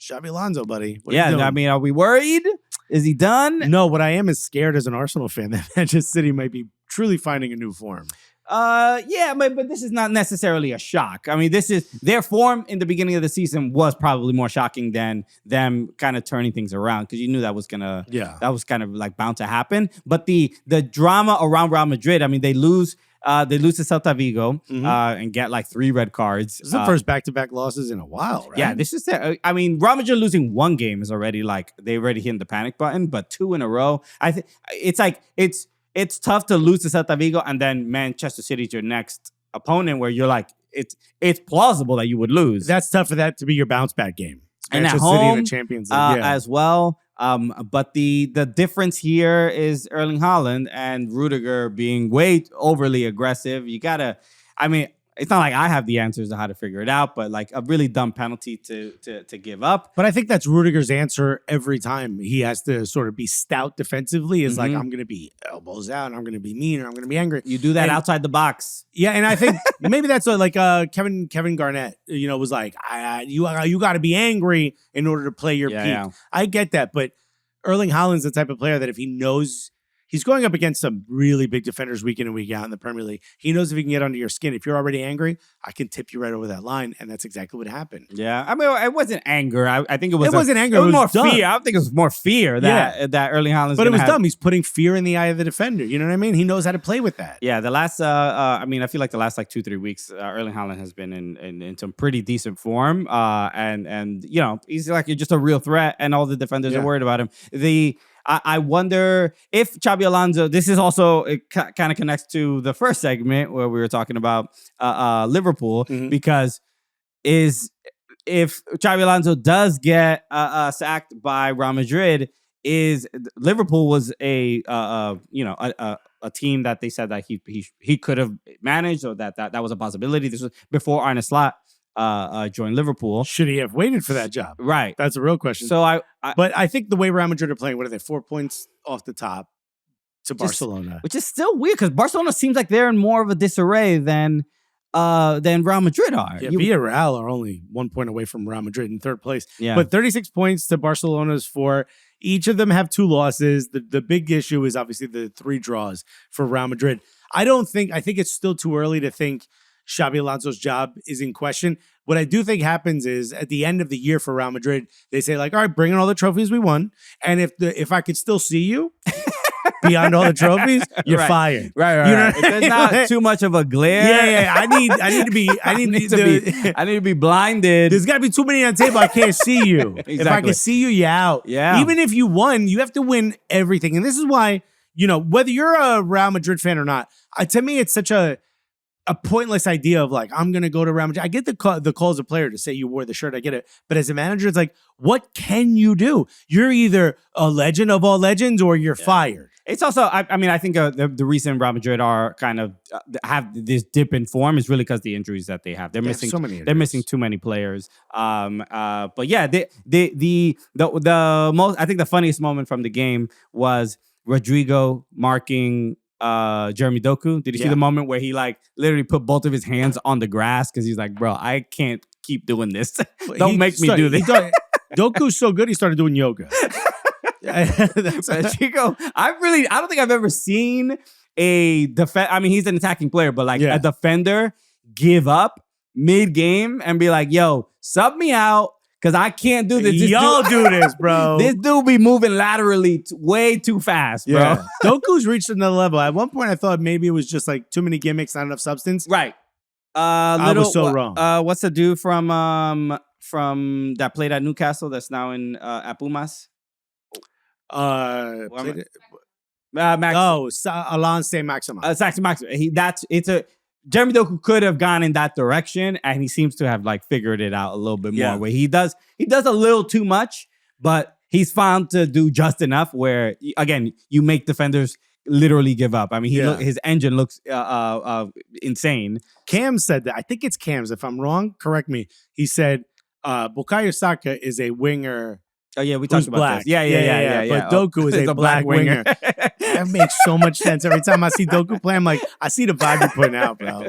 Xabi Alonso, buddy. What are you doing? I mean, are we worried? Is he done? No, what I am is scared as an Arsenal fan that Manchester City might be truly finding a new form. But this is not necessarily a shock. I mean, this is their form in the beginning of the season was probably more shocking than them kind of turning things around because you knew that was that was kind of like bound to happen. But the drama around Real Madrid, I mean, they lose to Celta Vigo and get like 3 red cards. This is the first back-to-back losses in a while, right? Yeah, this is I mean, Real Madrid losing 1 game is already like they already hit the panic button, but 2 in a row, I think it's tough to lose to Celta Vigo and then Manchester City's your next opponent where you're like, it's plausible that you would lose. That's tough for that to be your bounce back game. And Manchester at home, City in the Champions League as well. But the difference here is Erling Haaland and Rüdiger being way overly aggressive. It's not like I have the answers to how to figure it out, but like a really dumb penalty to give up. But I think that's Rüdiger's answer every time he has to sort of be stout defensively is like, I'm going to be elbows out, and I'm going to be mean, or I'm going to be angry. You do that outside the box. Yeah, and I think maybe that's what, like Kevin Garnett, was like, you got to be angry in order to play your peak. Yeah. I get that, but Erling Haaland's the type of player that if he knows he's going up against some really big defenders week in and week out in the Premier League. He knows if he can get under your skin. If you're already angry, I can tip you right over that line, and that's exactly what happened. Yeah, I mean, it wasn't anger. I think it was. It wasn't anger. It was more fear. I think it was more fear that Erling Haaland's. But it was dumb. He's putting fear in the eye of the defender. You know what I mean? He knows how to play with that. Yeah, the last. I feel like the last like 2-3 weeks, Erling Haaland has been in some pretty decent form. And he's like just a real threat, and all the defenders are worried about him. I wonder if Xabi Alonso, this is also, it kind of connects to the first segment where we were talking about Liverpool, because if Xabi Alonso does get sacked by Real Madrid, Liverpool was a team that they said that he could have managed, or that was a possibility. This was before Arne Slot joined Liverpool. Should he have waited for that job? Right. That's a real question. So but I think the way Real Madrid are playing, what are they, 4 points off the top to Barcelona? Which is still weird because Barcelona seems like they're in more of a disarray than Real Madrid are. Yeah, Villarreal are only 1 point away from Real Madrid in 3rd place. Yeah. But 36 points to Barcelona's 4. Each of them have 2 losses. The big issue is obviously the 3 draws for Real Madrid. I think it's still too early to think Xabi Alonso's job is in question. What I do think happens is at the end of the year for Real Madrid, they say like, all right, bring in all the trophies we won. And if I could still see you beyond all the trophies, you're fired. Right. You know if there's not too much of a glare. Yeah. I need to be blinded. There's got to be too many on the table. I can't see you. Exactly. If I can see you, you're out. Yeah. Even if you won, you have to win everything. And this is why, whether you're a Real Madrid fan or not, to me, it's such a pointless idea of like, I'm going to go to Real Madrid. I get the call as a player to say you wore the shirt. I get it. But as a manager, it's like, what can you do? You're either a legend of all legends or you're fired. It's also, I think the reason Real Madrid are kind of have this dip in form is really because the injuries that they have. They're missing so many injuries. They're missing too many players. But yeah, the most, I think the funniest moment from the game was Rodrigo marking Jeremy Doku. Did you see the moment where he like literally put both of his hands on the grass because he's like, bro, I can't keep doing this. Don't make me do this. Doku's so good he started doing yoga. Chico, I don't think I've ever seen a defense. I mean, he's an attacking player, but like a defender give up mid-game and be like, yo, sub me out. Because I can't do this. Y'all do this, bro. This dude be moving laterally way too fast, bro. Yeah. Doku's reached another level. At one point, I thought maybe it was just like too many gimmicks, not enough substance. Right. I was so wrong. What's the dude from that played at Newcastle that's now in at Pumas? Alain Saint-Maximin. Saint-Maximin. Jeremy Doku could have gone in that direction, and he seems to have like figured it out a little bit more. Where he does a little too much, but he's found to do just enough. Where again, you make defenders literally give up. I mean, his engine looks insane. Cam said that. I think it's Cam's. If I'm wrong, correct me. He said Bukayo Saka is a winger. Oh yeah, we talked about this. Yeah. But Doku is a black winger. That makes so much sense. Every time I see Doku play, I'm like, I see the vibe you're putting out, bro.